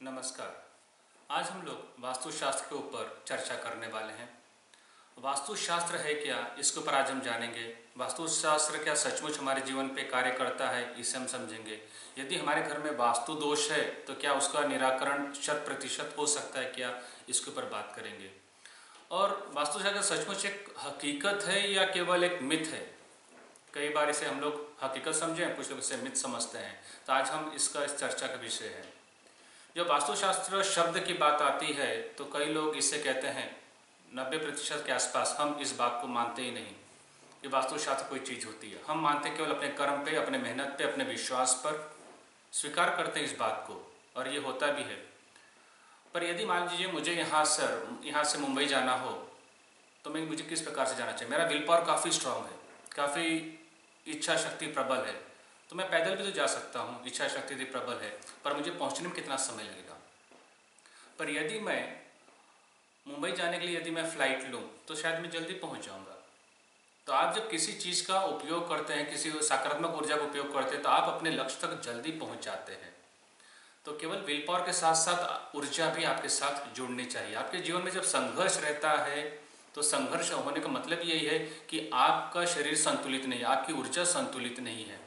नमस्कार। आज हम लोग वास्तुशास्त्र के ऊपर चर्चा करने वाले हैं। वास्तुशास्त्र है क्या, इसके ऊपर आज हम जानेंगे। वास्तुशास्त्र क्या सचमुच हमारे जीवन पे कार्य करता है, इसे हम समझेंगे। यदि हमारे घर में वास्तु दोष है तो क्या उसका निराकरण 100% हो सकता है क्या, इसके ऊपर बात करेंगे। और वास्तुशास्त्र सचमुच एक हकीकत है या केवल एक मिथ है। कई बार इसे हम लोग हकीकत समझें, कुछ लोग इसे मिथ समझते हैं। तो आज हम इसका इस चर्चा का विषय है। जब वास्तुशास्त्र शब्द की बात आती है तो कई लोग इसे कहते हैं 90% के आसपास हम इस बात को मानते ही नहीं कि वास्तुशास्त्र कोई चीज़ होती है। हम मानते केवल अपने कर्म पे, अपने मेहनत पे, अपने विश्वास पर, स्वीकार करते हैं इस बात को, और ये होता भी है। पर यदि मान लीजिए मुझे यहाँ से मुंबई जाना हो तो मुझे किस प्रकार से जाना चाहिए। मेरा विल पावर काफ़ी स्ट्रांग है, काफ़ी इच्छा शक्ति प्रबल है, तो मैं पैदल भी तो जा सकता हूँ। इच्छा शक्ति भी प्रबल है, पर मुझे पहुँचने में कितना समय लगेगा। पर यदि मैं मुंबई जाने के लिए यदि मैं फ़्लाइट लूँ तो शायद मैं जल्दी पहुँच जाऊँगा। तो आप जब किसी चीज़ का उपयोग करते हैं, किसी सकारात्मक ऊर्जा का उपयोग करते हैं, तो आप अपने लक्ष्य तक जल्दी पहुँच जाते हैं। तो केवल विल पावर के साथ साथ ऊर्जा भी आपके साथ जुड़नी चाहिए। आपके जीवन में जब संघर्ष रहता है तो संघर्ष होने का मतलब यही है कि आपका शरीर संतुलित नहीं है, आपकी ऊर्जा संतुलित नहीं है।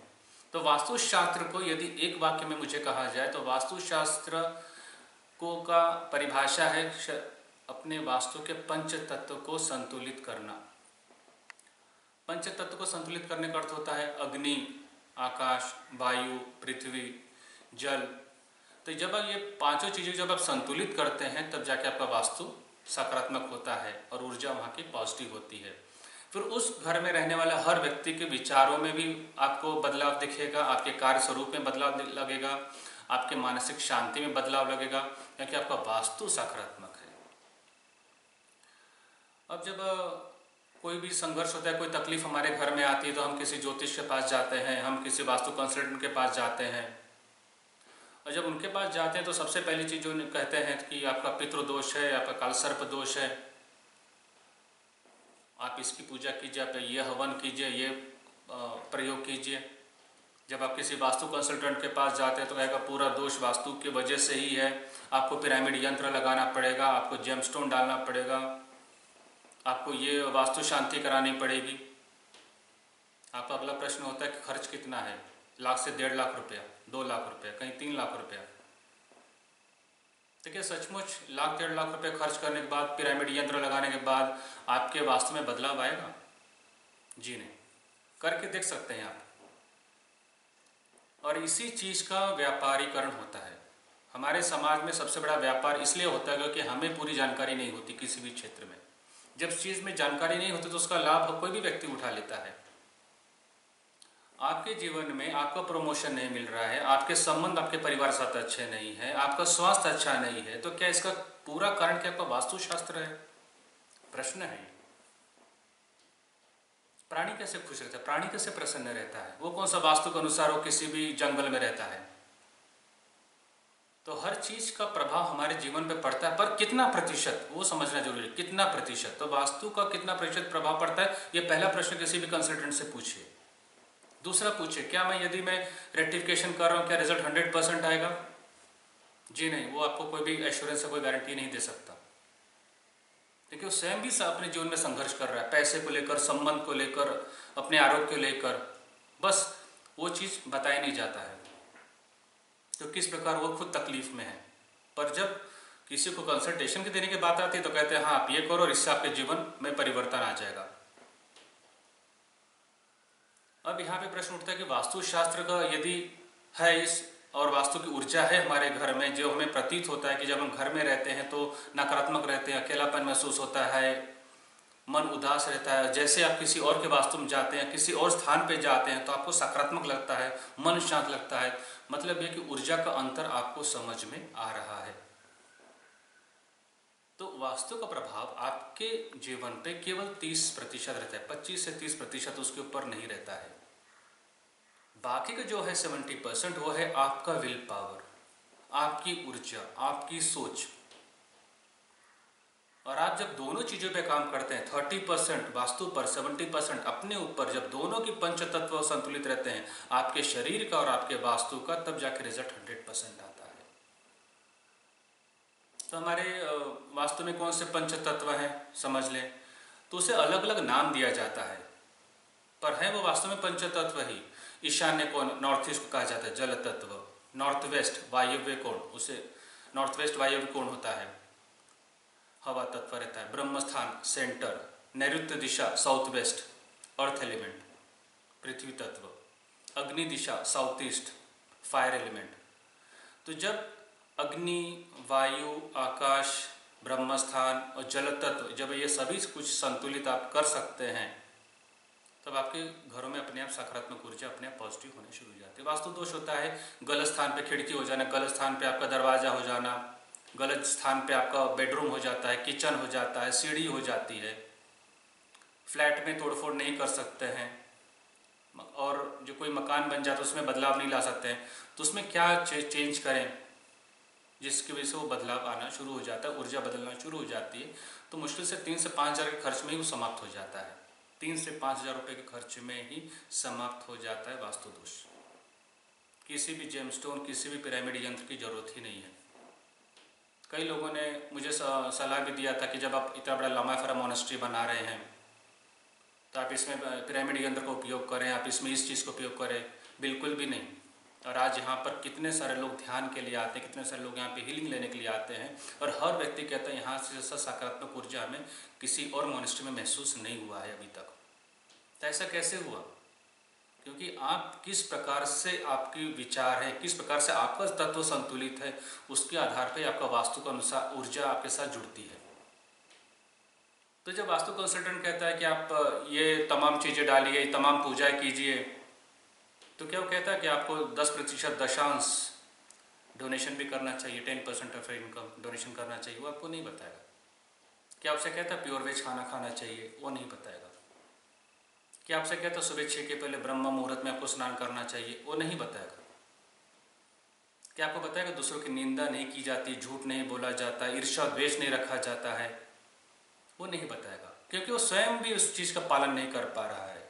तो वास्तुशास्त्र को यदि एक वाक्य में मुझे कहा जाए तो वास्तुशास्त्र को का परिभाषा है अपने वास्तु के पंच तत्व को संतुलित करना। पंच तत्व को संतुलित करने का अर्थ होता है अग्नि, आकाश, वायु, पृथ्वी, जल। तो जब आप ये पांचों चीज़ें जब आप संतुलित करते हैं तब जाके आपका वास्तु सकारात्मक होता है और ऊर्जा वहाँ की पॉजिटिव होती है। फिर उस घर में रहने वाला हर व्यक्ति के विचारों में भी आपको बदलाव दिखेगा, आपके कार्य स्वरूप में बदलाव लगेगा, आपके मानसिक शांति में बदलाव लगेगा, क्योंकि आपका वास्तु सकारात्मक है। अब जब कोई भी संघर्ष होता है, कोई तकलीफ हमारे घर में आती है तो हम किसी ज्योतिष के पास जाते हैं, हम किसी वास्तु कंसल्टेंट के पास जाते हैं। और जब उनके पास जाते हैं तो सबसे पहली चीज़ जो कहते हैं कि आपका पितृदोष है, आपका कालसर्प दोष है, आप इसकी पूजा कीजिए, आप ये हवन कीजिए, ये प्रयोग कीजिए। जब आप किसी वास्तु कंसल्टेंट के पास जाते हैं तो कहेगा पूरा दोष वास्तु की वजह से ही है, आपको पिरामिड यंत्र लगाना पड़ेगा, आपको जेमस्टोन डालना पड़ेगा, आपको ये वास्तु शांति करानी पड़ेगी। आपका अगला प्रश्न होता है कि खर्च कितना है, 1 लाख से 1.5 लाख रुपया, 2 लाख रुपया, कहीं 3 लाख रुपया। तो क्या सचमुच 1 लाख 1.5 लाख रुपये खर्च करने के बाद, पिरामिड यंत्र लगाने के बाद आपके वास्तु में बदलाव आएगा? जी नहीं। करके देख सकते हैं आप। और इसी चीज़ का व्यापारीकरण होता है। हमारे समाज में सबसे बड़ा व्यापार इसलिए होता है क्योंकि हमें पूरी जानकारी नहीं होती किसी भी क्षेत्र में। जब चीज़ में जानकारी नहीं होती तो उसका लाभ कोई भी व्यक्ति उठा लेता है। आपके जीवन में आपका प्रमोशन नहीं मिल रहा है, आपके संबंध आपके परिवार के साथ अच्छे नहीं है, आपका स्वास्थ्य अच्छा नहीं है, तो क्या इसका पूरा कारण क्या आपका वास्तुशास्त्र है? प्रश्न है। प्राणी कैसे खुश रहता है, प्राणी कैसे प्रसन्न रहता है? वो कौन सा वास्तु के अनुसार वो किसी भी जंगल में रहता है? तो हर चीज का प्रभाव हमारे जीवन पे पड़ता है, पर कितना प्रतिशत वो समझना जरूरी है। कितना प्रतिशत, तो वास्तु का कितना प्रतिशत प्रभाव पड़ता है, ये पहला प्रश्न किसी भी कंसल्टेंट से पूछिए। दूसरा पूछिए, क्या यदि मैं रेक्टिफिकेशन कर रहा हूँ क्या रिजल्ट 100% आएगा? जी नहीं, वो आपको कोई भी एश्योरेंस, कोई गारंटी नहीं दे सकता, क्योंकि वो स्वयं भी अपने जीवन में संघर्ष कर रहा है, पैसे को लेकर, संबंध को लेकर, अपने आरोग्य को लेकर। बस वो चीज़ बताया नहीं जाता है तो किस प्रकार वो खुद तकलीफ में है। पर जब किसी को कंसल्टेशन की देने की बात आती है तो कहते हैं हाँ आप ये करो और इससे आपके जीवन में परिवर्तन आ जाएगा। अब यहाँ पे प्रश्न उठता है कि वास्तुशास्त्र का यदि है इस और वास्तु की ऊर्जा है हमारे घर में, जो हमें प्रतीत होता है कि जब हम घर में रहते हैं तो नकारात्मक रहते हैं, अकेलापन महसूस होता है, मन उदास रहता है। जैसे आप किसी और के वास्तु में जाते हैं, किसी और स्थान पे जाते हैं तो आपको सकारात्मक लगता है, मन शांत लगता है। मतलब ये कि ऊर्जा का अंतर आपको समझ में आ रहा है। तो वास्तु का प्रभाव आपके जीवन पे केवल 30% रहता है, 25 से 30% उसके ऊपर नहीं रहता है। बाकी का जो है 70% वो है आपका विल पावर, आपकी ऊर्जा, आपकी सोच। और आप जब दोनों चीज़ों पे काम करते हैं, 30% वास्तु पर, 70% अपने ऊपर, जब दोनों की पंच तत्व संतुलित रहते हैं, आपके शरीर का और आपके वास्तु का, तब जाके रिजल्ट 100% आता है। तो हमारे वास्तु में कौन से पंच तत्व हैं समझ लें, तो उसे अलग अलग नाम दिया जाता है, पर है वो वास्तव में पंच तत्व ही। ईशान्य कोण, नॉर्थ ईस्ट को कहा जाता है जल तत्व। नॉर्थ वेस्ट वायव्य कोण, उसे नॉर्थ वेस्ट वायव्य कोण होता है, हवा तत्व रहता है। ब्रह्म स्थान सेंटर, नैऋत्य दिशा साउथ वेस्ट अर्थ एलिमेंट पृथ्वी तत्व। अग्नि दिशा साउथ ईस्ट फायर एलिमेंट। तो जब अग्नि, वायु, आकाश, ब्रह्म स्थान और जल तत्व, जब ये सभी कुछ संतुलित आप कर सकते हैं, तब आपके घरों में अपने आप सकारात्मक ऊर्जा अपने आप पॉजिटिव होने शुरू हो जाती है। वास्तु दोष होता है गलत स्थान पे खिड़की हो जाना, गलत स्थान पे आपका दरवाजा हो जाना, गलत स्थान पे आपका बेडरूम हो जाता है, किचन हो जाता है, सीढ़ी हो जाती है। फ्लैट में तोड़फोड़ नहीं कर सकते हैं, और जो कोई मकान बन जाता है उसमें बदलाव नहीं ला सकते हैं, तो उसमें क्या चेंज करें जिसकी वजह से वो बदलाव आना शुरू हो जाता है, ऊर्जा बदलना शुरू हो जाती है। तो मुश्किल से 3 से 5 हज़ार के खर्च में ही वो समाप्त हो जाता है। 3 से 5 हज़ार रुपये के खर्च में ही समाप्त हो जाता है वास्तु दोष। किसी भी जेमस्टोन, किसी भी पिरामिड यंत्र की जरूरत ही नहीं है। कई लोगों ने मुझे सलाह भी दिया था कि जब आप इतना बड़ा लंबा फेरा मोनेस्ट्री बना रहे हैं तो आप इसमें पिरामिड यंत्र का उपयोग करें, आप इसमें इस चीज़ का उपयोग करें। बिल्कुल भी नहीं। और आज यहाँ पर कितने सारे लोग ध्यान के लिए आते हैं, कितने सारे लोग यहाँ पे हीलिंग लेने के लिए आते हैं, और हर व्यक्ति कहता है यहाँ से जैसा सकारात्मक ऊर्जा हमें किसी और मोनेस्ट्री में महसूस नहीं हुआ है अभी तक। तो ऐसा कैसे हुआ? क्योंकि आप किस प्रकार से आपकी विचार है, किस प्रकार से आपका तत्व संतुलित है, उसके आधार पर आपका वास्तु के अनुसार ऊर्जा आपके साथ जुड़ती है। तो जब वास्तु कंसल्टेंट कहता है कि आप ये तमाम चीज़ें डालिए, तमाम पूजाएं कीजिए, तो क्या वो कहता है कि आपको 10% दशांश डोनेशन भी करना चाहिए, 10% ऑफ इनकम डोनेशन करना चाहिए? वो आपको नहीं बताएगा। क्या आपसे कहता है प्योर वेज खाना खाना चाहिए? वो नहीं बताएगा। क्या आपसे कहता है सुबह 6 के पहले ब्रह्म मुहूर्त में आपको स्नान करना चाहिए? वो नहीं बताएगा। क्या आपको बताएगा दूसरों की निंदा नहीं की जाती, झूठ नहीं बोला जाता, ईर्ष्या द्वेष नहीं रखा जाता है? वो नहीं बताएगा, क्योंकि वो स्वयं भी उस चीज़ का पालन नहीं कर पा रहा है।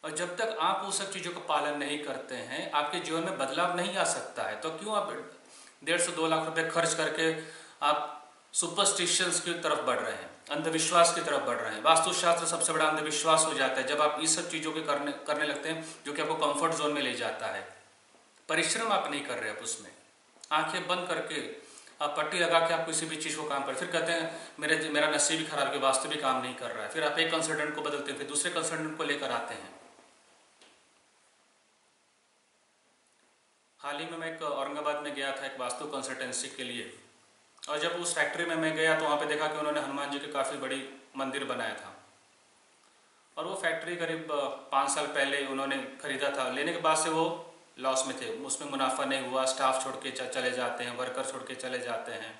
और जब तक आप उस सब चीज़ों का पालन नहीं करते हैं, आपके जीवन में बदलाव नहीं आ सकता है। तो क्यों आप 1.5 से 2 लाख रुपए खर्च करके आप सुपरस्टिशंस की तरफ बढ़ रहे हैं, अंधविश्वास की तरफ बढ़ रहे हैं? वास्तुशास्त्र सबसे बड़ा अंधविश्वास हो जाता है जब आप इस सब चीज़ों के करने लगते हैं जो कि आपको कंफर्ट जोन में ले जाता है। परिश्रम आप नहीं कर रहे आप उसमें, आंखें बंद करके आप पट्टी लगा के आप किसी भी चीज़ को काम कर, फिर कहते हैं मेरा नसीब ही खराब है, वास्तु भी काम नहीं कर रहा है। फिर आप एक कंसल्टेंट को बदलते हैं, फिर दूसरे कंसल्टेंट को लेकर आते हैं। हाल ही में मैं एक औरंगाबाद में गया था एक वास्तु कंसल्टेंसी के लिए, और जब उस फैक्ट्री में मैं गया तो वहाँ पे देखा कि उन्होंने हनुमान जी की काफ़ी बड़ी मंदिर बनाया था। और वो फैक्ट्री करीब 5 साल पहले उन्होंने खरीदा था। लेने के बाद से वो लॉस में थे, उसमें मुनाफा नहीं हुआ, स्टाफ छोड़ के चले जाते हैं, वर्कर छोड़ के चले जाते हैं,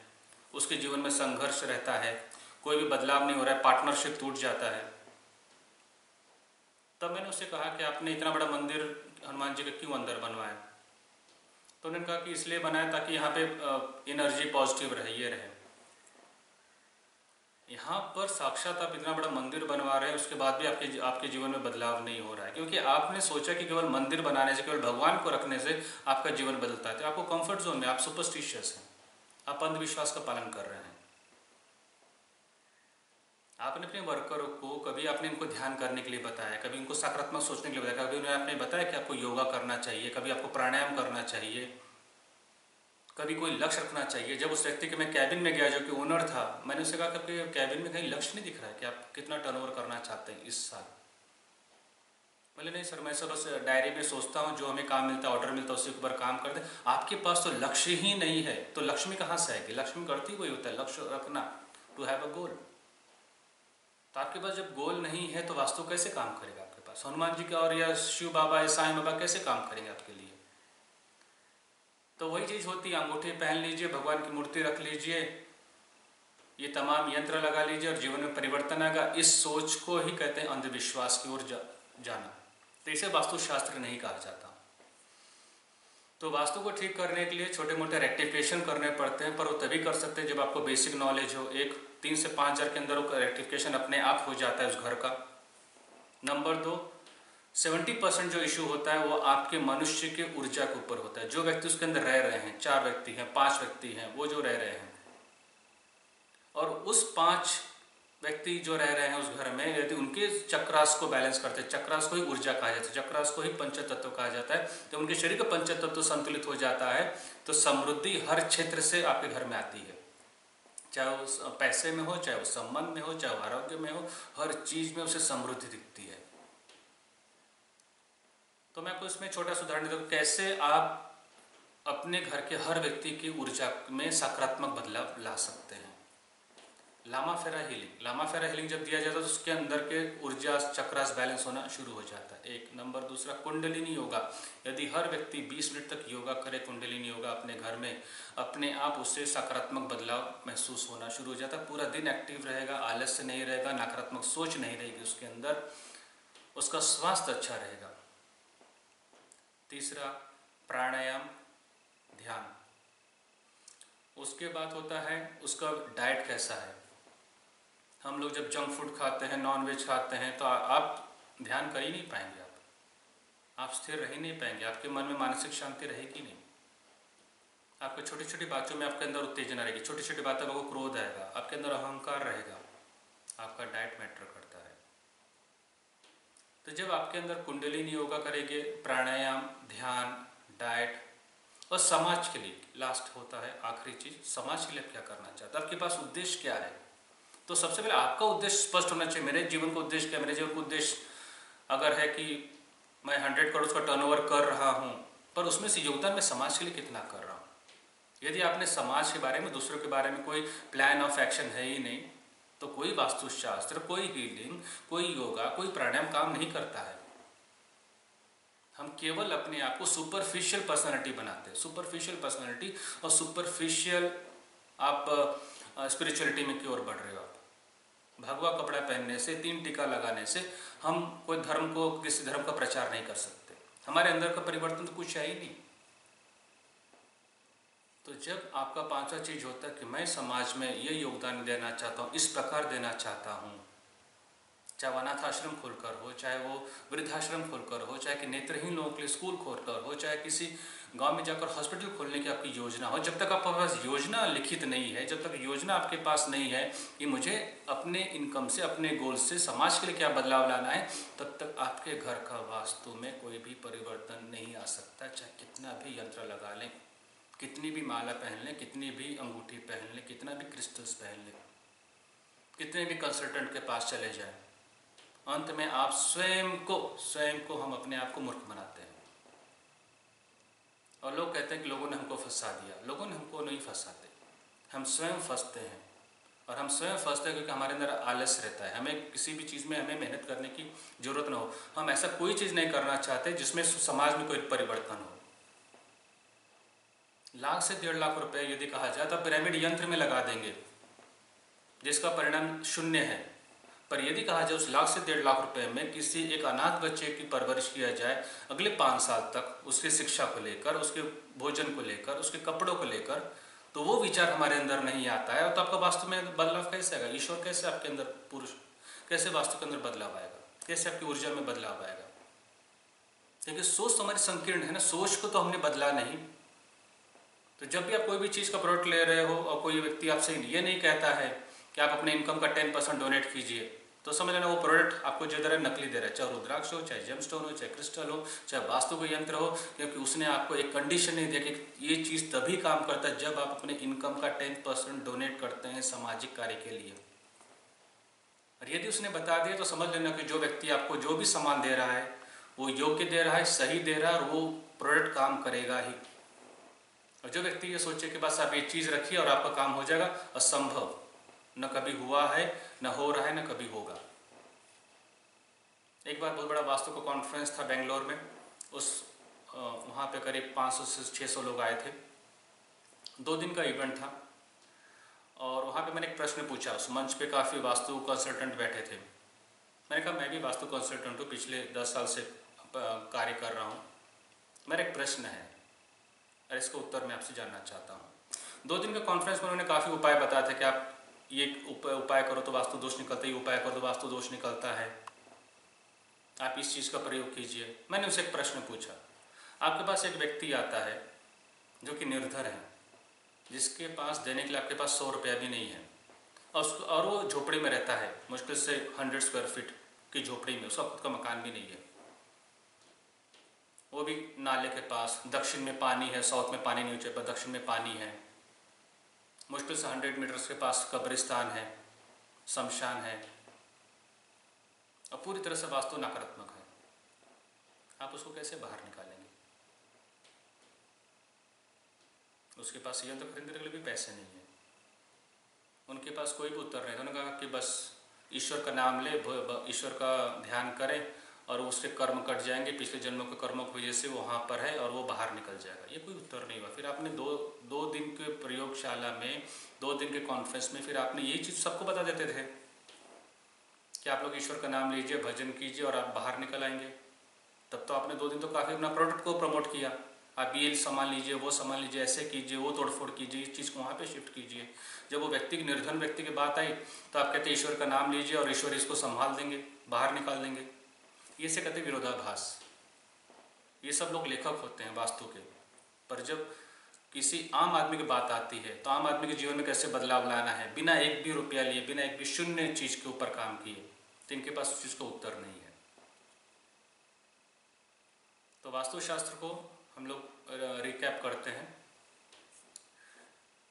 उसके जीवन में संघर्ष रहता है, कोई भी बदलाव नहीं हो रहा है, पार्टनरशिप टूट जाता है। तब मैंने उससे कहा कि आपने इतना बड़ा मंदिर हनुमान जी का क्यों अंदर बनवाया? तो उन्होंने कहा कि इसलिए बनाया ताकि यहाँ पे एनर्जी पॉजिटिव रहे, ये रहे। यहाँ पर साक्षात आप इतना बड़ा मंदिर बनवा रहे हैं, उसके बाद भी आपके जीवन में बदलाव नहीं हो रहा है, क्योंकि आपने सोचा कि केवल मंदिर बनाने से, केवल भगवान को रखने से आपका जीवन बदलता है। तो आपको कंफर्ट जोन में, आप सुपरस्टिशियस हैं, आप अंधविश्वास का पालन कर रहे हैं। आपने अपने वर्करों को कभी आपने इनको ध्यान करने के लिए बताया, कभी इनको सकारात्मक सोचने के लिए बताया, कभी उन्हें आपने बताया कि आपको योगा करना चाहिए, कभी आपको प्राणायाम करना चाहिए, कभी कोई लक्ष्य रखना चाहिए? जब उस व्यक्ति के मैं कैबिन में गया जो कि ओनर था, मैंने उससे कहा कि आपके कैबिन में कहीं लक्ष्य नहीं दिख रहा है कि आप कितना टर्नओवर करना चाहते हैं इस साल? बोले नहीं सर, मैं सब बस डायरी में सोचता हूँ, जो हमें काम मिलता है, ऑर्डर मिलता है, उसके ऊपर काम करते हैं। आपके पास तो लक्ष्य ही नहीं है, तो लक्ष्मी कहाँ से आएगी? लक्ष्मी करती वही होता है, लक्ष्य रखना, टू हैव अ गोल। तो आपके पास जब गोल नहीं है तो वास्तु कैसे काम करेगा आपके पास? हनुमान जी का और या शिव बाबा या साईं बाबा कैसे काम करेंगे आपके लिए? तो वही चीज़ होती है, अंगूठी पहन लीजिए, भगवान की मूर्ति रख लीजिए, ये तमाम यंत्र लगा लीजिए और जीवन में परिवर्तन आएगा। इस सोच को ही कहते हैं अंधविश्वास की ओर जाना। तो इसे वास्तुशास्त्र नहीं कहा जाता। तो वास्तु को ठीक करने के लिए छोटे मोटे रेक्टिफिकेशन करने पड़ते हैं, पर वो तभी कर सकते हैं जब आपको बेसिक नॉलेज हो। 3 से 5 हज़ार के अंदर वो रेक्टिफिकेशन अपने आप हो जाता है उस घर का। नंबर 2, 70% जो इशू होता है वो आपके मनुष्य के ऊर्जा के ऊपर होता है। जो व्यक्ति उसके अंदर रह रहे हैं, 4 व्यक्ति हैं, 5 व्यक्ति हैं, वो जो रह रहे हैं, और उस 5 व्यक्ति जो रह रहे हैं उस घर में, यदि उनके चक्रास को बैलेंस करते हैं, चक्रास को ही ऊर्जा कहा जाता है, चक्रास को ही पंचतत्व कहा जाता है, जब उनके शरीर का पंचतत्व संतुलित हो जाता है तो समृद्धि हर क्षेत्र से आपके घर में आती है, चाहे वो पैसे में हो, चाहे वो संबंध में हो, चाहे वो आरोग्य में हो, हर चीज में उसे समृद्धि दिखती है। तो मैं आपको इसमें छोटा सा उदाहरण देता हूँ कैसे आप अपने घर के हर व्यक्ति की ऊर्जा में सकारात्मक बदलाव ला सकते हैं। लामा फेरा हीलिंग जब दिया जाता है तो उसके अंदर के ऊर्जा चक्रास बैलेंस होना शुरू हो जाता है, एक नंबर। दूसरा, कुंडलिनी योगा, यदि हर व्यक्ति 20 मिनट तक योगा करे, कुंडलिनी योगा अपने घर में, अपने आप उससे सकारात्मक बदलाव महसूस होना शुरू हो जाता है। पूरा दिन एक्टिव रहेगा, आलस्य नहीं रहेगा, नकारात्मक सोच नहीं रहेगी उसके अंदर, उसका स्वास्थ्य अच्छा रहेगा। तीसरा, प्राणायाम, ध्यान। उसके बाद होता है उसका डाइट कैसा है। हम लोग जब जंक फूड खाते हैं, नॉन वेज खाते हैं, तो आप ध्यान कर ही नहीं पाएंगे, आप स्थिर रह ही नहीं पाएंगे, आपके मन में मानसिक शांति रहेगी नहीं। आपको छोटी छोटी बातों में आपके अंदर उत्तेजना रहेगी, छोटी छोटी बातों में आपको क्रोध आएगा, आपके अंदर अहंकार रहेगा। आपका डाइट मैटर करता है। तो जब आपके अंदर कुंडलिनी योगा करेंगे, प्राणायाम, ध्यान, डाइट और समाज के लिए, लास्ट होता है आखिरी चीज, समाज के लिए क्या करना चाहते हैं, आपके पास उद्देश्य क्या है। तो सबसे पहले आपका उद्देश्य स्पष्ट होना चाहिए। मेरे जीवन का उद्देश्य क्या है? मेरे जीवन का उद्देश्य अगर है कि मैं 100 करोड़ का टर्नओवर कर रहा हूँ, पर उसमें से योगदान मैं समाज के लिए कितना कर रहा हूँ। यदि आपने समाज के बारे में, दूसरों के बारे में कोई प्लान ऑफ एक्शन है ही नहीं, तो कोई वास्तुशास्त्र, कोई हीलिंग, कोई योगा, कोई प्राणायाम काम नहीं करता है। हम केवल अपने आप को सुपरफिशियल पर्सनालिटी बनाते हैं, सुपरफिशियल पर्सनालिटी, और सुपरफिशियल आप स्पिरिचुअलिटी में की ओर बढ़ रहे हो। आप भगवा कपड़ा पहनने से, 3 टीका लगाने से हम कोई धर्म को, किसी धर्म का प्रचार नहीं कर सकते। हमारे अंदर का परिवर्तन तो कुछ है ही नहीं। तो जब आपका 5वां चीज होता है कि मैं समाज में ये योगदान देना चाहता हूँ, इस प्रकार देना चाहता हूँ, चाहे वो अनाथ आश्रम खोलकर हो, चाहे वो वृद्धाश्रम खोलकर हो, चाहे कि नेत्रहीन लोगों के लिए स्कूल खोलकर हो, चाहे किसी गांव में जाकर हॉस्पिटल खोलने की आपकी योजना हो, जब तक आपके पास योजना लिखित नहीं है, जब तक योजना आपके पास नहीं है कि मुझे अपने इनकम से, अपने गोल से समाज के लिए क्या बदलाव लाना है, तब तक आपके घर का वास्तु में कोई भी परिवर्तन नहीं आ सकता। चाहे कितना भी यंत्र लगा लें, कितनी भी माला पहन लें, कितनी भी अंगूठी पहन लें, कितना भी क्रिस्टल्स पहन लें, कितने भी कंसल्टेंट के पास चले जाएं, अंत में आप स्वयं को हम अपने आप को मूर्ख बनाते हैं। और लोग कहते हैं कि लोगों ने हमको फंसा दिया। लोगों ने हमको नहीं फंसाते, हम स्वयं फंसते हैं। और हम स्वयं फंसते हैं क्योंकि हमारे अंदर आलस रहता है। हमें किसी भी चीज़ में हमें मेहनत करने की जरूरत ना हो। हम ऐसा कोई चीज़ नहीं करना चाहते जिसमें समाज में कोई परिवर्तन हो। 1 से 1.5 लाख रुपए यदि कहा जाए तो पिरामिड यंत्र में लगा देंगे जिसका परिणाम 0 है। पर यदि कहा जाए उस 1 से 1.5 लाख रुपए में किसी एक अनाथ बच्चे की परवरिश किया जाए अगले 5 साल तक, उसकी शिक्षा को लेकर, उसके भोजन को लेकर, उसके कपड़ों को लेकर, तो वो विचार हमारे अंदर नहीं आता है। तो आपका वास्तु में बदलाव कैसे आएगा? ईश्वर कैसे आपके अंदर, पुरुष कैसे वास्तु के अंदर बदलाव आएगा? कैसे आपकी ऊर्जा में बदलाव आएगा? क्योंकि सोच तो हमारी संकीर्ण है ना, सोच को तो हमने बदला नहीं। तो जब भी आप कोई भी चीज़ का प्रोडक्ट ले रहे हो और कोई व्यक्ति आपसे ये नहीं कहता है कि आप अपने इनकम का 10% डोनेट कीजिए, तो समझ लेना वो प्रोडक्ट आपको जो दे रहा है नकली दे रहा है। चाहे रुद्राक्ष हो, चाहे जेमस्टोन हो, चाहे क्रिस्टल हो, चाहे वास्तु का यंत्र हो, क्योंकि उसने आपको एक कंडीशन नहीं दिया कि ये चीज़ तभी काम करता है जब आप अपने इनकम का 10% डोनेट करते हैं सामाजिक कार्य के लिए। और यदि उसने बता दिया तो समझ लेना कि जो व्यक्ति आपको जो भी सामान दे रहा है वो योग्य दे रहा है, सही दे रहा है, और वो प्रोडक्ट काम करेगा ही। और जो व्यक्ति ये सोचे कि बस आप ये चीज़ रखिए और आपका काम हो जाएगा, असंभव। न कभी हुआ है, न हो रहा है, न कभी होगा। एक बार बहुत बड़ा वास्तु का कॉन्फ्रेंस था बेंगलोर में। वहाँ पे करीब 500 से 600 लोग आए थे। 2 दिन का इवेंट था। और वहाँ पे मैंने एक प्रश्न पूछा। उस मंच पे काफ़ी वास्तु कंसल्टेंट बैठे थे। मैंने कहा मैं भी वास्तु कंसल्टेंट हूँ, पिछले 10 साल से कार्य कर रहा हूँ। मेरा एक प्रश्न है और इसका उत्तर मैं आपसे जानना चाहता हूँ। 2 दिन के कॉन्फ्रेंस में उन्होंने काफ़ी उपाय बताए थे कि आप ये उपाय करो तो वास्तु दोष निकलता है, ये उपाय करो तो वास्तु दोष निकलता है, आप इस चीज़ का प्रयोग कीजिए। मैंने उनसे एक प्रश्न पूछा, आपके पास एक व्यक्ति आता है जो कि निर्धर है, जिसके पास देने के लिए आपके पास 100 रुपया भी नहीं है, और वो झोपड़ी में रहता है, मुश्किल से 100 स्क्वायर फीट की झोपड़ी में, उसका खुद का मकान भी नहीं है, वो भी नाले के पास। दक्षिण में पानी है, साउथ में पानी नहीं नीचे पर दक्षिण में पानी है। मुश्किल से 100 मीटर्स के पास कब्रिस्तान है, शमशान है, और पूरी तरह से वास्तु नकारात्मक है। आप उसको कैसे बाहर निकालेंगे? उसके पास यंत्र खरीदने के लिए भी पैसे नहीं है, उनके पास कोई भी उत्तर नहीं। उन्होंने कहा कि बस ईश्वर का नाम ले, ईश्वर का ध्यान करें और उसके कर्म कट जाएंगे, पिछले जन्मों के कर्मों की वजह से वो वहाँ पर है और वो बाहर निकल जाएगा। ये कोई उत्तर नहीं हुआ। फिर आपने दो दिन के प्रयोगशाला में, 2 दिन के कॉन्फ्रेंस में फिर आपने यही चीज़ सबको बता देते थे कि आप लोग ईश्वर का नाम लीजिए, भजन कीजिए और आप बाहर निकल आएंगे। तब तो आपने 2 दिन तो काफ़ी अपना प्रोडक्ट को प्रमोट किया, आप ये सामान लीजिए, वो सामान लीजिए, ऐसे कीजिए, वो तोड़फोड़ कीजिए, इस चीज़ को वहाँ पे शिफ्ट कीजिए। जब वो व्यक्ति, निर्धन व्यक्ति की बात आई तो आप कहते ईश्वर का नाम लीजिए और ईश्वर इसको संभाल देंगे, बाहर निकाल देंगे। ये से कहते विरोधाभास। ये सब लोग लेखक होते हैं वास्तु के, पर जब किसी आम आदमी की बात आती है तो आम आदमी के जीवन में कैसे बदलाव लाना है, बिना एक भी रुपया लिए, बिना एक भी शून्य चीज़ के ऊपर काम किए, तो इनके पास उस चीज़ का उत्तर नहीं है। तो वास्तुशास्त्र को हम लोग रिकैप करते हैं।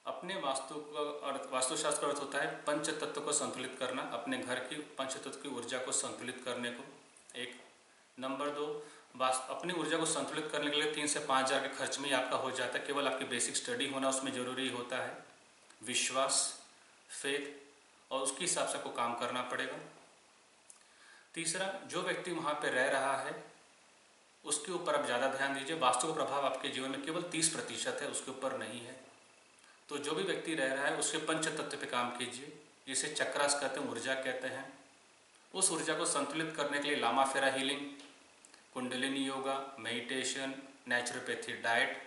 अपने वास्तुशास्त्र का अर्थ होता है पंच तत्व को संतुलित करना, अपने घर की पंच तत्व की ऊर्जा को संतुलित करने को। एक नंबर 2, अपनी ऊर्जा को संतुलित करने के लिए 3 से 5 हज़ार के खर्च में ही आपका हो जाता है। केवल आपकी बेसिक स्टडी होना उसमें ज़रूरी होता है, विश्वास, फेथ, और उसके हिसाब से आपको काम करना पड़ेगा। तीसरा, जो व्यक्ति वहाँ पे रह रहा है उसके ऊपर आप ज़्यादा ध्यान दीजिए। वास्तु का प्रभाव आपके जीवन में केवल 30% है, उसके ऊपर नहीं है। तो जो भी व्यक्ति रह रहा है उसके पंच तत्व पे काम कीजिए, जिसे चक्रास कहते हैं, ऊर्जा कहते हैं। उस ऊर्जा को संतुलित करने के लिए लामा फेरा healing, kundalini yoga, meditation, naturopathy diet,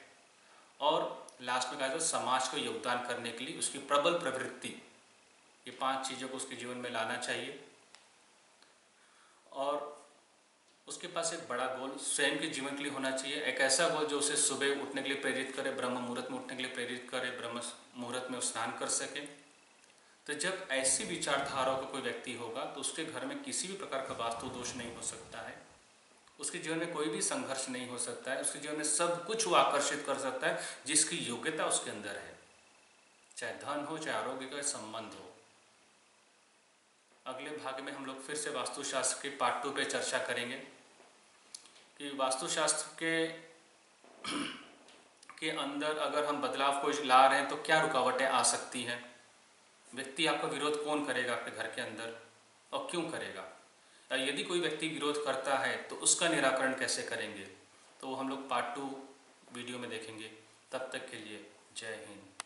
और लास्ट में कहा जाए समाज को योगदान करने के लिए उसकी प्रबल प्रवृत्ति, ये 5 चीज़ों को उसके जीवन में लाना चाहिए। और उसके पास एक बड़ा गोल स्वयं के जीवन के लिए होना चाहिए, एक ऐसा गोल जो उसे सुबह उठने के लिए प्रेरित करे, ब्रह्म मुहूर्त में उठने के लिए प्रेरित करे, ब्रह्म मुहूर्त में स्नान कर सके। तो जब ऐसी विचारधाराओं का कोई व्यक्ति होगा तो उसके घर में किसी भी प्रकार का वास्तु दोष नहीं हो सकता है, उसके जीवन में कोई भी संघर्ष नहीं हो सकता है, उसके जीवन में सब कुछ वो आकर्षित कर सकता है जिसकी योग्यता उसके अंदर है, चाहे धन हो, चाहे आरोग्य का संबंध हो। अगले भाग में हम लोग फिर से वास्तुशास्त्र के पार्ट 2 पे चर्चा करेंगे कि वास्तुशास्त्र के अंदर अगर हम बदलाव को ला रहे हैं तो क्या रुकावटें आ सकती हैं, व्यक्ति आपका विरोध कौन करेगा आपके घर के अंदर और क्यों करेगा, या यदि कोई व्यक्ति विरोध करता है तो उसका निराकरण कैसे करेंगे। तो हम लोग पार्ट 2 वीडियो में देखेंगे। तब तक के लिए जय हिंद।